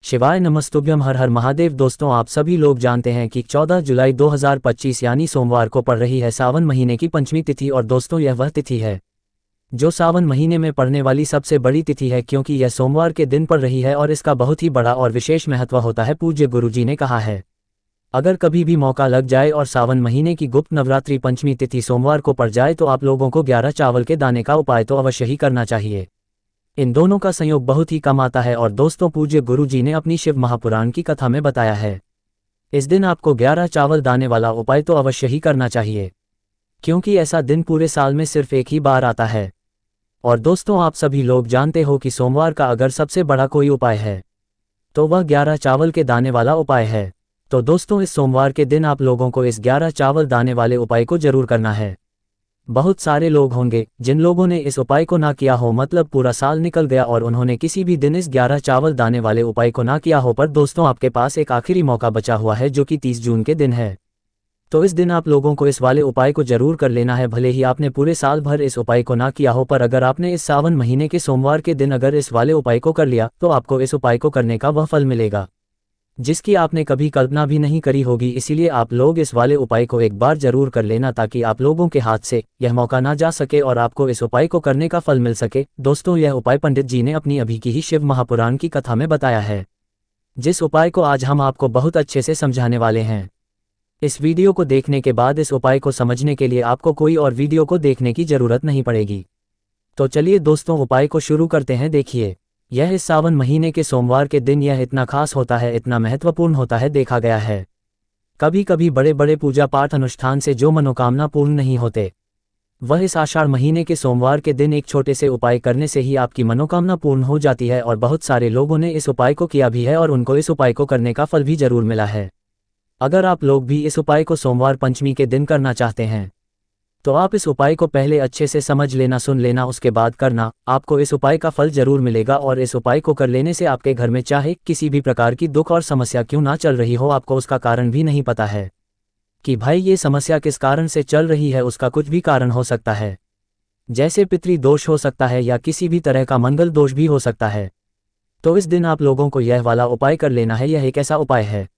शिवाय नमस्तुभ्यम। हर हर महादेव। दोस्तों, आप सभी लोग जानते हैं कि 14 जुलाई 2025 यानी सोमवार को पड़ रही है सावन महीने की पंचमी तिथि। और दोस्तों, यह वह तिथि है जो सावन महीने में पड़ने वाली सबसे बड़ी तिथि है, क्योंकि यह सोमवार के दिन पड़ रही है और इसका बहुत ही बड़ा और विशेष महत्व होता है। पूज्य गुरुजी ने कहा है, अगर कभी भी मौका लग जाए और सावन महीने की गुप्त नवरात्रि पंचमी तिथि सोमवार को पड़ जाए तो आप लोगों को 11 चावल के दाने का उपाय तो अवश्य ही करना चाहिए। इन दोनों का संयोग बहुत ही कम आता है और दोस्तों, पूज्य गुरुजी ने अपनी शिव महापुराण की कथा में बताया है, इस दिन आपको 11 चावल दाने वाला उपाय तो अवश्य ही करना चाहिए, क्योंकि ऐसा दिन पूरे साल में सिर्फ एक ही बार आता है। और दोस्तों, आप सभी लोग जानते हो कि सोमवार का अगर सबसे बड़ा कोई उपाय है तो वह 11 चावल के दाने वाला उपाय है। तो दोस्तों, इस सोमवार के दिन आप लोगों को इस 11 चावल दाने वाले उपाय को जरूर करना है। बहुत सारे लोग होंगे जिन लोगों ने इस उपाय को ना किया हो, मतलब पूरा साल निकल गया और उन्होंने किसी भी दिन इस 11 चावल दाने वाले उपाय को ना किया हो। पर दोस्तों, आपके पास एक आखिरी मौका बचा हुआ है जो कि 30 जून के दिन है। तो इस दिन आप लोगों को इस वाले उपाय को जरूर कर लेना है। भले ही आपने पूरे साल भर इस उपाय को ना किया हो, पर अगर आपने इस सावन महीने के सोमवार के दिन अगर इस वाले उपाय को कर लिया तो आपको इस उपाय को करने का वह फल मिलेगा जिसकी आपने कभी कल्पना भी नहीं करी होगी। इसीलिए आप लोग इस वाले उपाय को एक बार जरूर कर लेना, ताकि आप लोगों के हाथ से यह मौका ना जा सके और आपको इस उपाय को करने का फल मिल सके। दोस्तों, यह उपाय पंडित जी ने अपनी अभी की ही शिव महापुराण की कथा में बताया है, जिस उपाय को आज हम आपको बहुत अच्छे से समझाने वाले हैं। इस वीडियो को देखने के बाद इस उपाय को समझने के लिए आपको कोई और वीडियो को देखने की जरूरत नहीं पड़ेगी। तो चलिए दोस्तों, उपाय को शुरू करते हैं। देखिए, यह इस सावन महीने के सोमवार के दिन यह इतना खास होता है, इतना महत्वपूर्ण होता है। देखा गया है कभी कभी बड़े बड़े पूजा पाठ अनुष्ठान से जो मनोकामना पूर्ण नहीं होते, वह इस आषाढ़ महीने के सोमवार के दिन एक छोटे से उपाय करने से ही आपकी मनोकामना पूर्ण हो जाती है। और बहुत सारे लोगों ने इस उपाय को किया भी है और उनको इस उपाय को करने का फल भी जरूर मिला है। अगर आप लोग भी इस उपाय को सोमवार पंचमी के दिन करना चाहते हैं तो आप इस उपाय को पहले अच्छे से समझ लेना, सुन लेना, उसके बाद करना। आपको इस उपाय का फल जरूर मिलेगा और इस उपाय को कर लेने से आपके घर में चाहे किसी भी प्रकार की दुख और समस्या क्यों ना चल रही हो, आपको उसका कारण भी नहीं पता है कि भाई ये समस्या किस कारण से चल रही है, उसका कुछ भी कारण हो सकता है, जैसे पितृ दोष हो सकता है या किसी भी तरह का मंगल दोष भी हो सकता है। तो इस दिन आप लोगों को यह वाला उपाय कर लेना है। यह एक ऐसा उपाय है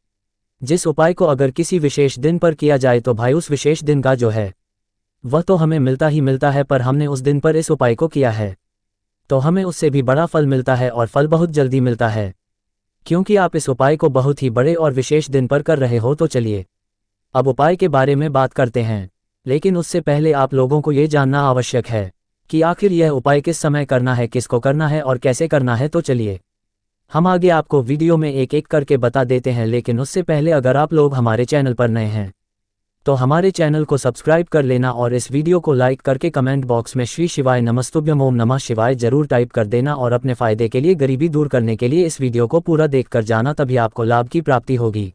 जिस उपाय को अगर किसी विशेष दिन पर किया जाए तो भाई उस विशेष दिन का जो है वह तो हमें मिलता ही मिलता है, पर हमने उस दिन पर इस उपाय को किया है तो हमें उससे भी बड़ा फल मिलता है और फल बहुत जल्दी मिलता है, क्योंकि आप इस उपाय को बहुत ही बड़े और विशेष दिन पर कर रहे हो। तो चलिए अब उपाय के बारे में बात करते हैं, लेकिन उससे पहले आप लोगों को ये जानना आवश्यक है कि आखिर यह उपाय किस समय करना है, किसको करना है और कैसे करना है। तो चलिए हम आगे आपको वीडियो में एक एक करके बता देते हैं, लेकिन उससे पहले अगर आप लोग हमारे चैनल पर नए हैं तो हमारे चैनल को सब्सक्राइब कर लेना और इस वीडियो को लाइक करके कमेंट बॉक्स में श्री शिवाय नमस्तुभ्यम ओम नमः शिवाय जरूर टाइप कर देना। और अपने फायदे के लिए, गरीबी दूर करने के लिए इस वीडियो को पूरा देख कर जाना, तभी आपको लाभ की प्राप्ति होगी।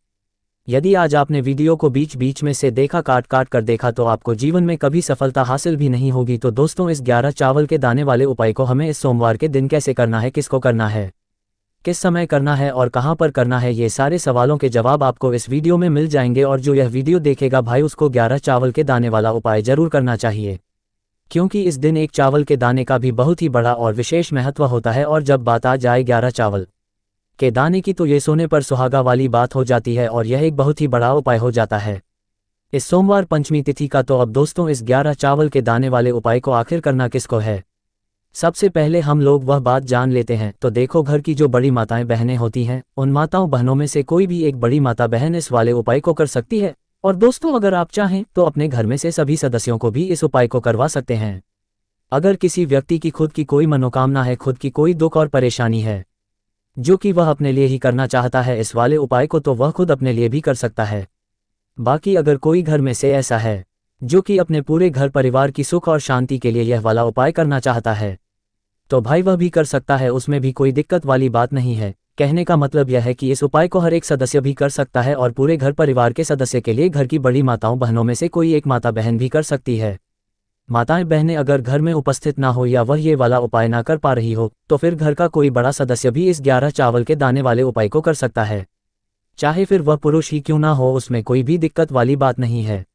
यदि आज आपने वीडियो को बीच बीच में से देखा, काट काट कर देखा, तो आपको जीवन में कभी सफलता हासिल भी नहीं होगी। तो दोस्तों, इस 11 चावल के दाने वाले उपाय को हमें इस सोमवार के दिन कैसे करना है, किसको करना है, किस समय करना है और कहां पर करना है, ये सारे सवालों के जवाब आपको इस वीडियो में मिल जाएंगे। और जो यह वीडियो देखेगा भाई, उसको 11 चावल के दाने वाला उपाय जरूर करना चाहिए, क्योंकि इस दिन एक चावल के दाने का भी बहुत ही बड़ा और विशेष महत्व होता है। और जब बात आ जाए 11 चावल के दाने की, तो ये सोने पर सुहागा वाली बात हो जाती है और यह एक बहुत ही बड़ा उपाय हो जाता है इस सोमवार पंचमी तिथि का। तो अब दोस्तों, इस 11 चावल के दाने वाले उपाय को आखिर करना किसको है, सबसे पहले हम लोग वह बात जान लेते हैं। तो देखो, घर की जो बड़ी माताएं बहनें होती हैं, उन माताओं बहनों में से कोई भी एक बड़ी माता बहन इस वाले उपाय को कर सकती है। और दोस्तों, अगर आप चाहें तो अपने घर में से सभी सदस्यों को भी इस उपाय को करवा सकते हैं। अगर किसी व्यक्ति की खुद की कोई मनोकामना है, खुद की कोई दुख और परेशानी है जो कि वह अपने लिए ही करना चाहता है इस वाले उपाय को, तो वह खुद अपने लिए भी कर सकता है। बाकी अगर कोई घर में से ऐसा है जो कि अपने पूरे घर परिवार की सुख और शांति के लिए यह वाला उपाय करना चाहता है, तो भाई वह भी कर सकता है, उसमें भी कोई दिक्कत वाली बात नहीं है। कहने का मतलब यह है कि इस उपाय को हर एक सदस्य भी कर सकता है और पूरे घर परिवार के सदस्य के लिए घर की बड़ी माताओं बहनों में से कोई एक माता बहन भी कर सकती है। माताएं बहनें अगर घर में उपस्थित ना हो या वह ये वाला उपाय ना कर पा रही हो, तो फिर घर का कोई बड़ा सदस्य भी इस 11 चावल के दाने वाले उपाय को कर सकता है, चाहे फिर वह पुरुष ही क्यों ना हो, उसमें कोई भी दिक्कत वाली बात नहीं है।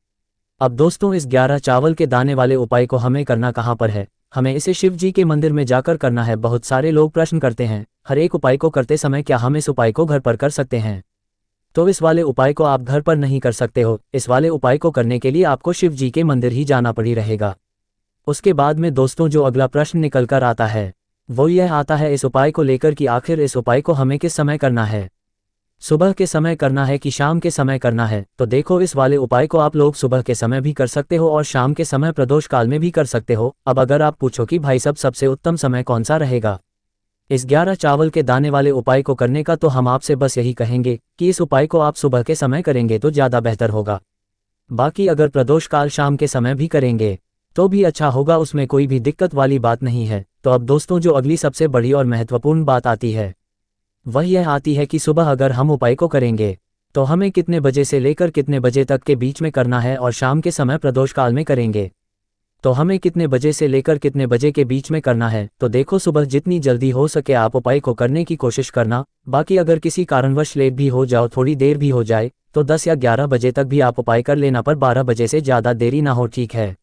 अब दोस्तों, इस 11 चावल के दाने वाले उपाय को हमें करना कहाँ पर है, हमें इसे शिव जी के मंदिर में जाकर करना है। बहुत सारे लोग प्रश्न करते हैं, हर एक उपाय को करते समय क्या हम इस उपाय को घर पर कर सकते हैं? तो इस वाले उपाय को आप घर पर नहीं कर सकते हो। इस वाले उपाय को करने के लिए आपको शिव जी के मंदिर ही जाना पड़ी रहेगा। उसके बाद में दोस्तों जो अगला प्रश्न निकल कर आता है वो यह आता है इस उपाय को लेकर कि आखिर इस उपाय को हमें किस समय करना है, सुबह के समय करना है कि शाम के समय करना है? तो देखो, इस वाले उपाय को आप लोग सुबह के समय भी कर सकते हो और शाम के समय प्रदोष काल में भी कर सकते हो। अब अगर आप पूछो कि भाई साहब सबसे उत्तम समय कौन सा रहेगा इस 11 चावल के दाने वाले उपाय को करने का, तो हम आपसे बस यही कहेंगे कि इस उपाय को आप सुबह के समय करेंगे तो ज़्यादा बेहतर होगा। बाकी अगर प्रदोष काल शाम के समय भी करेंगे तो भी अच्छा होगा, उसमें कोई भी दिक्कत वाली बात नहीं है। तो अब दोस्तों जो अगली सबसे बड़ी और महत्वपूर्ण बात आती है वह यह आती है कि सुबह अगर हम उपाय को करेंगे तो हमें कितने बजे से लेकर कितने बजे तक के बीच में करना है, और शाम के समय प्रदोष काल में करेंगे तो हमें कितने बजे से लेकर कितने बजे के बीच में करना है। तो देखो, सुबह जितनी जल्दी हो सके आप उपाय को करने की कोशिश करना। बाकी अगर किसी कारणवश लेट भी हो जाओ, थोड़ी देर भी हो जाए, तो 10 या 11 बजे तक भी आप उपाय कर लेना, पर 12 बजे से ज़्यादा देरी ना हो, ठीक है?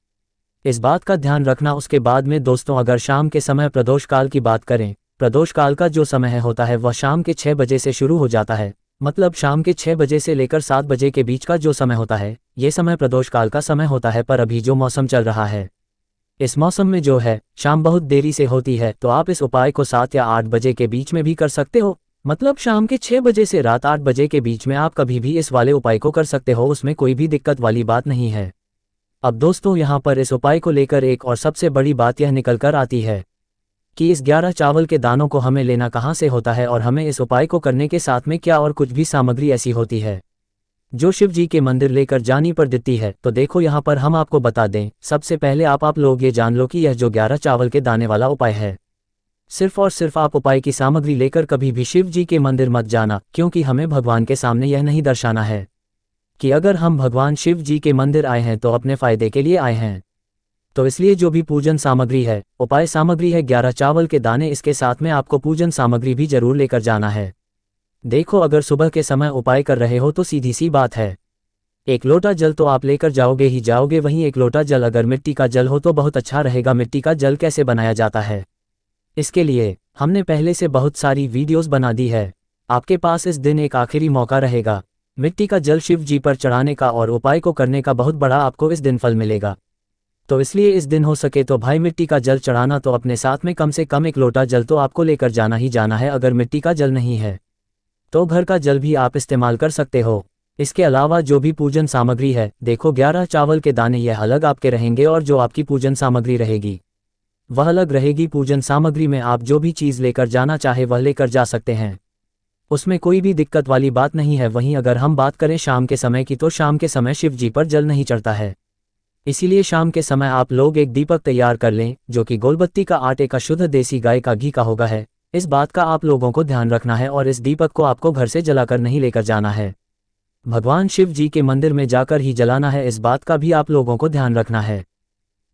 इस बात का ध्यान रखना। उसके बाद में दोस्तों अगर शाम के समय प्रदोष काल की बात करें, प्रदोष काल का जो समय होता है वह शाम के 6 बजे से शुरू हो जाता है। मतलब शाम के 6 बजे से लेकर 7 बजे के बीच का जो समय होता है ये समय प्रदोष काल का समय होता है। पर अभी जो मौसम चल रहा है इस मौसम में जो है शाम बहुत देरी से होती है, तो आप इस उपाय को 7 या 8 बजे के बीच में भी कर सकते हो। मतलब शाम के 6 बजे से रात 8 बजे के बीच में आप कभी भी इस वाले उपाय को कर सकते हो, उसमें कोई भी दिक्कत वाली बात नहीं है। अब दोस्तों यहाँ पर इस उपाय को लेकर एक और सबसे बड़ी बात यह निकल कर आती है कि इस 11 चावल के दानों को हमें लेना कहाँ से होता है, और हमें इस उपाय को करने के साथ में क्या और कुछ भी सामग्री ऐसी होती है जो शिव जी के मंदिर लेकर जानी पड़ देती है। तो देखो यहाँ पर हम आपको बता दें, सबसे पहले आप लोग ये जान लो कि यह जो 11 चावल के दाने वाला उपाय है, सिर्फ और सिर्फ आप उपाय की सामग्री लेकर कभी भी शिव जी के मंदिर मत जाना, क्योंकि हमें भगवान के सामने यह नहीं दर्शाना है कि अगर हम भगवान शिव जी के मंदिर आए हैं तो अपने फायदे के लिए आए हैं। तो इसलिए जो भी पूजन सामग्री है, उपाय सामग्री है 11 चावल के दाने, इसके साथ में आपको पूजन सामग्री भी जरूर लेकर जाना है। देखो, अगर सुबह के समय उपाय कर रहे हो तो सीधी सी बात है, 1 लोटा जल तो आप लेकर जाओगे ही जाओगे। वहीं 1 लोटा जल अगर मिट्टी का जल हो तो बहुत अच्छा रहेगा। मिट्टी का जल कैसे बनाया जाता है, इसके लिए हमने पहले से बहुत सारी वीडियोस बना दी है। आपके पास इस दिन एक आखिरी मौका रहेगा मिट्टी का जल शिव जी पर चढ़ाने का, और उपाय को करने का बहुत बड़ा आपको इस दिन फल मिलेगा। तो इसलिए इस दिन हो सके तो भाई मिट्टी का जल चढ़ाना, तो अपने साथ में कम से कम 1 लोटा जल तो आपको लेकर जाना ही जाना है। अगर मिट्टी का जल नहीं है तो घर का जल भी आप इस्तेमाल कर सकते हो। इसके अलावा जो भी पूजन सामग्री है, देखो 11 चावल के दाने यह अलग आपके रहेंगे, और जो आपकी पूजन सामग्री रहेगी वह अलग रहेगी। पूजन सामग्री में आप जो भी चीज़ लेकर जाना चाहे वह लेकर जा सकते हैं, उसमें कोई भी दिक्कत वाली बात नहीं है। वहीं अगर हम बात करें शाम के समय की, तो शाम के समय शिव जी पर जल नहीं चढ़ता है, इसीलिए शाम के समय आप लोग एक दीपक तैयार कर लें जो कि गोलबत्ती का आटे का शुद्ध देसी गाय का घी का होगा है। इस बात का आप लोगों को ध्यान रखना है, और इस दीपक को आपको घर से जलाकर नहीं लेकर जाना है, भगवान शिव जी के मंदिर में जाकर ही जलाना है। इस बात का भी आप लोगों को ध्यान रखना है।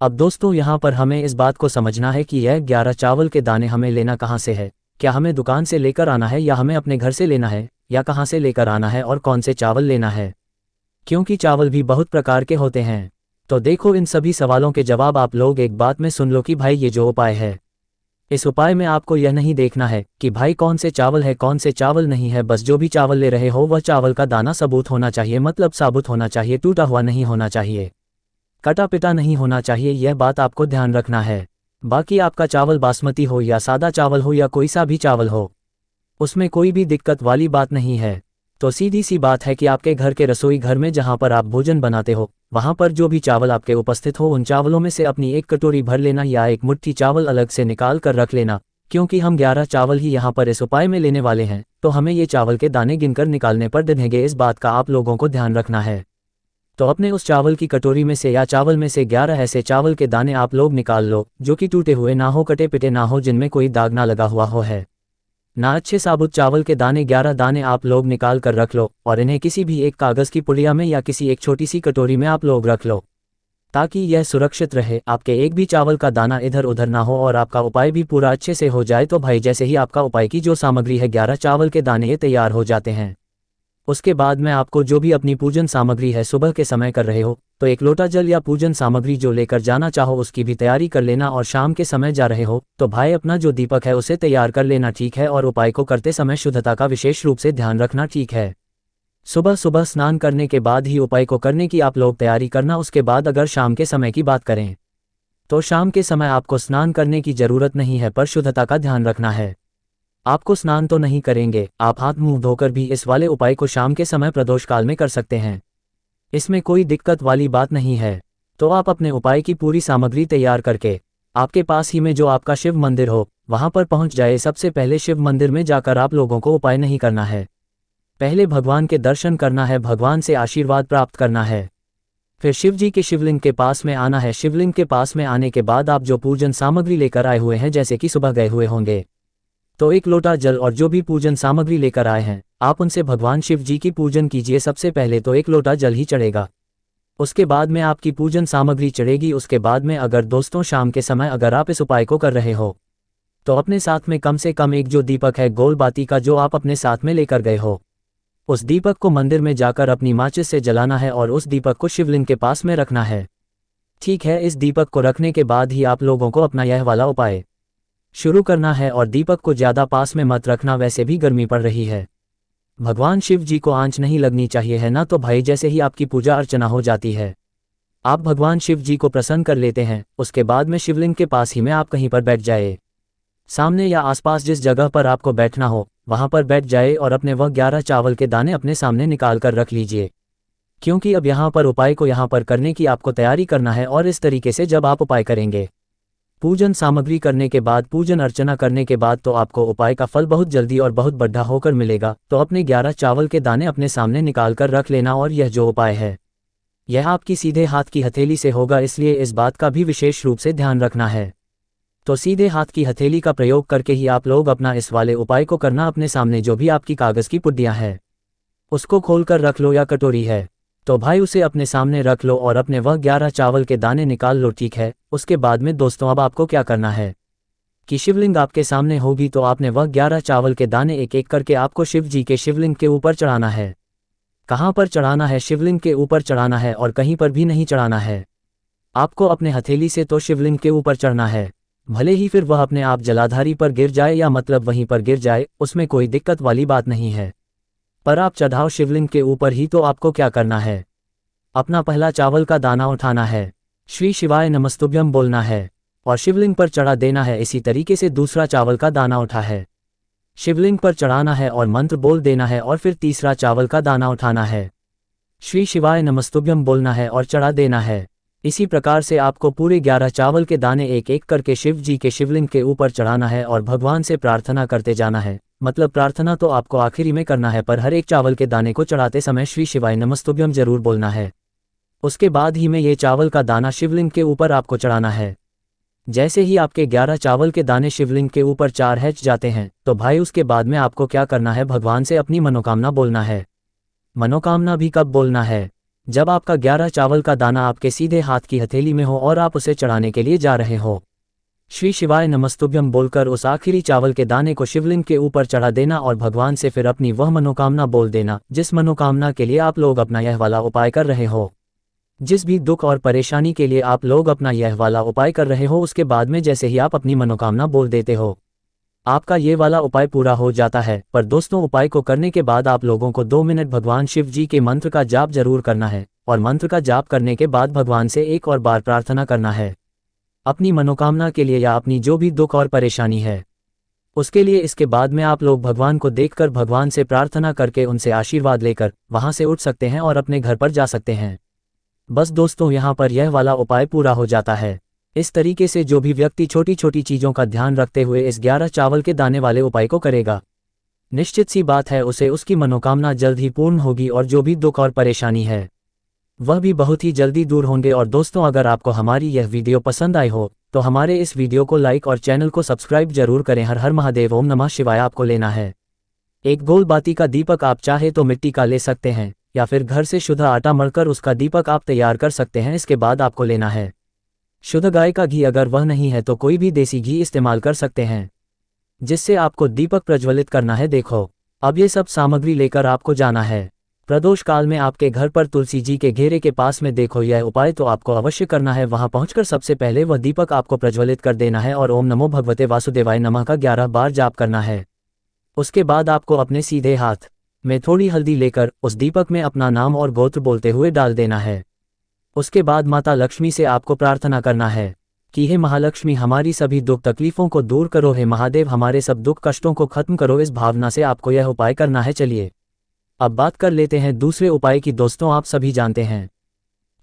अब दोस्तों यहाँ पर हमें इस बात को समझना है कि यह 11 चावल के दाने हमें लेना कहाँ से है। क्या हमें दुकान से लेकर आना है, या हमें अपने घर से लेना है, या कहाँ से लेकर आना है, और कौन से चावल लेना है, क्योंकि चावल भी बहुत प्रकार के होते हैं। तो देखो, इन सभी सवालों के जवाब आप लोग एक बात में सुन लो कि भाई ये जो उपाय है, इस उपाय में आपको यह नहीं देखना है कि भाई कौन से चावल है कौन से चावल नहीं है। बस जो भी चावल ले रहे हो वह चावल का दाना सबूत होना चाहिए, मतलब साबुत होना चाहिए, टूटा हुआ नहीं होना चाहिए, कटा पिटा नहीं होना चाहिए। यह बात आपको ध्यान रखना है। बाकी आपका चावल बासमती हो या सादा चावल हो या कोई सा भी चावल हो, उसमें कोई भी दिक्कत वाली बात नहीं है। तो सीधी सी बात है कि आपके घर के रसोई घर में जहाँ पर आप भोजन बनाते हो, वहाँ पर जो भी चावल आपके उपस्थित हो, उन चावलों में से अपनी 1 कटोरी भर लेना, या 1 मुट्ठी चावल अलग से निकाल कर रख लेना, क्योंकि हम 11 चावल ही यहाँ पर इस उपाय में लेने वाले हैं, तो हमें ये चावल के दाने गिनकर निकालने पर दिनेंगे। इस बात का आप लोगों को ध्यान रखना है। तो अपने उस चावल की कटोरी में से या चावल में से 11 ऐसे चावल के दाने आप लोग निकाल लो जो कि टूटे हुए ना हो, कटे पिटे ना हो, जिनमें कोई दाग ना लगा हुआ हो है ना। अच्छे साबुत चावल के दाने 11 दाने आप लोग निकाल कर रख लो, और इन्हें किसी भी एक कागज़ की पुड़िया में या किसी एक छोटी सी कटोरी में आप लोग रख लो, ताकि यह सुरक्षित रहे, आपके एक भी चावल का दाना इधर उधर ना हो, और आपका उपाय भी पूरा अच्छे से हो जाए। तो भाई जैसे ही आपका उपाय की जो सामग्री है 11 चावल के दाने ये तैयार हो जाते हैं, उसके बाद में आपको जो भी अपनी पूजन सामग्री है सुबह के समय कर रहे हो, तो एक लोटा जल या पूजन सामग्री जो लेकर जाना चाहो उसकी भी तैयारी कर लेना, और शाम के समय जा रहे हो तो भाई अपना जो दीपक है उसे तैयार कर लेना, ठीक है। और उपाय को करते समय शुद्धता का विशेष रूप से ध्यान रखना, ठीक है। सुबह सुबह स्नान करने के बाद ही उपाय को करने की आप लोग तैयारी करना। उसके बाद अगर शाम के समय की बात करें तो शाम के समय आपको स्नान करने की जरूरत नहीं है, पर शुद्धता का ध्यान रखना है। आपको स्नान तो नहीं करेंगे, आप हाथ मुंह धोकर भी इस वाले उपाय को शाम के समय प्रदोष काल में कर सकते हैं। इसमें कोई दिक्कत वाली बात नहीं है। तो आप अपने उपाय की पूरी सामग्री तैयार करके आपके पास ही में जो आपका शिव मंदिर हो वहां पर पहुंच जाए। सबसे पहले शिव मंदिर में जाकर आप लोगों को उपाय नहीं करना है, पहले भगवान के दर्शन करना है, भगवान से आशीर्वाद प्राप्त करना है। फिर शिव जी के शिवलिंग के पास में आना है। शिवलिंग के पास में आने के बाद आप जो पूजन सामग्री लेकर आए हुए हैं, जैसे कि सुबह गए हुए होंगे, तो एक लोटा जल और जो भी पूजन सामग्री लेकर आए हैं आप उनसे भगवान शिव जी की पूजन कीजिए। सबसे पहले तो एक लोटा जल ही चढ़ेगा, उसके बाद में आपकी पूजन सामग्री चढ़ेगी। उसके बाद में अगर दोस्तों शाम के समय अगर आप इस उपाय को कर रहे हो तो अपने साथ में कम से कम एक जो दीपक है गोल बाती का जो आप अपने साथ में लेकर गए हो, उस दीपक को मंदिर में जाकर अपनी माचिस से जलाना है और उस दीपक को शिवलिंग के पास में रखना है, ठीक है। इस दीपक को रखने के बाद ही आप लोगों को अपना यह वाला उपाय शुरू करना है। और दीपक को ज़्यादा पास में मत रखना, वैसे भी गर्मी पड़ रही है, भगवान शिव जी को आंच नहीं लगनी चाहिए, है ना। तो भाई जैसे ही आपकी पूजा अर्चना हो जाती है, आप भगवान शिव जी को प्रसन्न कर लेते हैं। उसके बाद में शिवलिंग के पास ही में आप कहीं पर बैठ जाए, सामने या आसपास जिस जगह पर आपको बैठना हो वहां पर बैठ जाए और अपने वह 11 चावल के दाने अपने सामने निकाल कर रख लीजिए, क्योंकि अब यहाँ पर उपाय को यहाँ पर करने की आपको तैयारी करना है। और इस तरीके से जब आप उपाय करेंगे, पूजन सामग्री करने के बाद, पूजन अर्चना करने के बाद, तो आपको उपाय का फल बहुत जल्दी और बहुत बड़ा होकर मिलेगा। तो अपने 11 चावल के दाने अपने सामने निकाल कर रख लेना। और यह जो उपाय है यह आपकी सीधे हाथ की हथेली से होगा, इसलिए इस बात का भी विशेष रूप से ध्यान रखना है। तो सीधे हाथ की हथेली का प्रयोग करके ही आप लोग अपना इस वाले उपाय को करना। अपने सामने जो भी आपकी कागज की पुड्डियां है उसको खोलकर रख लो, या कटोरी है तो भाई उसे अपने सामने रख लो और अपने वह 11 चावल के दाने निकाल लो, ठीक है। उसके बाद में दोस्तों अब आपको क्या करना है कि शिवलिंग आपके सामने होगी तो आपने वह 11 चावल के दाने एक एक करके आपको शिव जी के शिवलिंग के ऊपर चढ़ाना है। कहाँ पर चढ़ाना है? शिवलिंग के ऊपर चढ़ाना है, और कहीं पर भी नहीं चढ़ाना है। आपको अपने हथेली से तो शिवलिंग के ऊपर चढ़ना है, भले ही फिर वह अपने आप जलाधारी पर गिर जाए या मतलब वहीं पर गिर जाए, उसमें कोई दिक्कत वाली बात नहीं है, पर आप चढ़ाओ शिवलिंग के ऊपर ही। तो आपको क्या करना है, अपना पहला चावल का दाना उठाना है, श्री शिवाय नमस्तुभ्यम बोलना है और शिवलिंग पर चढ़ा देना है। इसी तरीके से दूसरा चावल का दाना उठा है, शिवलिंग पर चढ़ाना है और मंत्र बोल देना है। और फिर तीसरा चावल का दाना उठाना है, श्री शिवाय नमस्तुभ्यम बोलना है और चढ़ा देना है। इसी प्रकार से आपको पूरे 11 चावल के दाने एक एक करके शिव जी के शिवलिंग के ऊपर चढ़ाना है और भगवान से प्रार्थना करते जाना है। मतलब प्रार्थना तो आपको आखिरी में करना है, पर हर एक चावल के दाने को चढ़ाते समय श्री शिवाय नमस्तुभ्यम जरूर बोलना है। उसके बाद ही में ये चावल का दाना शिवलिंग के ऊपर आपको चढ़ाना है। जैसे ही आपके 11 चावल के दाने शिवलिंग के ऊपर चढ़ जाते हैं तो भाई उसके बाद में आपको क्या करना है, भगवान से अपनी मनोकामना बोलना है। मनोकामना भी कब बोलना है, जब आपका 11 चावल का दाना आपके सीधे हाथ की हथेली में हो और आप उसे चढ़ाने के लिए जा रहे हो। श्री शिवाय नमस्तुभ्यम बोलकर उस आखिरी चावल के दाने को शिवलिंग के ऊपर चढ़ा देना और भगवान से फिर अपनी वह मनोकामना बोल देना, जिस मनोकामना के लिए आप लोग अपना यह वाला उपाय कर रहे हो। जिस भी दुख और परेशानी के लिए आप लोग अपना यह वाला उपाय कर रहे हो, उसके बाद में जैसे ही आप अपनी मनोकामना बोल देते हो, आपका ये वाला उपाय पूरा हो जाता है। पर दोस्तों उपाय को करने के बाद आप लोगों को 2 मिनट भगवान शिव जी के मंत्र का जाप जरूर करना है, और मंत्र का जाप करने के बाद भगवान से एक और बार प्रार्थना करना है अपनी मनोकामना के लिए या अपनी जो भी दुख और परेशानी है उसके लिए। इसके बाद में आप लोग भगवान को देखकर भगवान से प्रार्थना करके उनसे आशीर्वाद लेकर वहां से उठ सकते हैं और अपने घर पर जा सकते हैं। बस दोस्तों यहाँ पर यह वाला उपाय पूरा हो जाता है। इस तरीके से जो भी व्यक्ति छोटी छोटी चीज़ों का ध्यान रखते हुए इस 11 चावल के दाने वाले उपाय को करेगा, निश्चित सी बात है उसे उसकी मनोकामना जल्द ही पूर्ण होगी और जो भी दुख और परेशानी है वह भी बहुत ही जल्दी दूर होंगे। और दोस्तों अगर आपको हमारी यह वीडियो पसंद आई हो तो हमारे इस वीडियो को लाइक और चैनल को सब्सक्राइब जरूर करें। हर हर महादेव, ओम नमः शिवाय। आपको लेना है एक गोल बाती का दीपक, आप चाहे तो मिट्टी का ले सकते हैं या फिर घर से शुद्ध आटा मलकर उसका दीपक आप तैयार कर सकते हैं। इसके बाद आपको लेना है शुद्ध गाय का घी, अगर वह नहीं है तो कोई भी देसी घी इस्तेमाल कर सकते हैं, जिससे आपको दीपक प्रज्वलित करना है। देखो अब ये सब सामग्री लेकर आपको जाना है प्रदोष काल में आपके घर पर तुलसी जी के घेरे के पास में देखो यह उपाय तो आपको अवश्य करना है। वहां पहुंचकर सबसे पहले वह दीपक आपको प्रज्वलित कर देना है और ओम नमो भगवते वासुदेवाय नमः का 11 बार जाप करना है। उसके बाद आपको अपने सीधे हाथ में थोड़ी हल्दी लेकर उस दीपक में अपना नाम और गोत्र बोलते हुए डाल देना है। उसके बाद माता लक्ष्मी से आपको प्रार्थना करना है कि हे महालक्ष्मी हमारी सभी दुख तकलीफों को दूर करो, हे महादेव हमारे सब दुख कष्टों को खत्म करो। इस भावना से आपको यह उपाय करना है। चलिए अब बात कर लेते हैं दूसरे उपाय की। दोस्तों आप सभी जानते हैं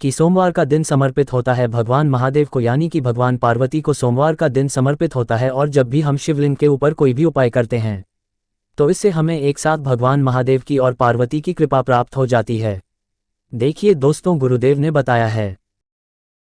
कि सोमवार का दिन समर्पित होता है भगवान महादेव को, यानी कि भगवान पार्वती को सोमवार का दिन समर्पित होता है। और जब भी हम शिवलिंग के ऊपर कोई भी उपाय करते हैं तो इससे हमें एक साथ भगवान महादेव की और पार्वती की कृपा प्राप्त हो जाती है। देखिए दोस्तों, गुरुदेव ने बताया है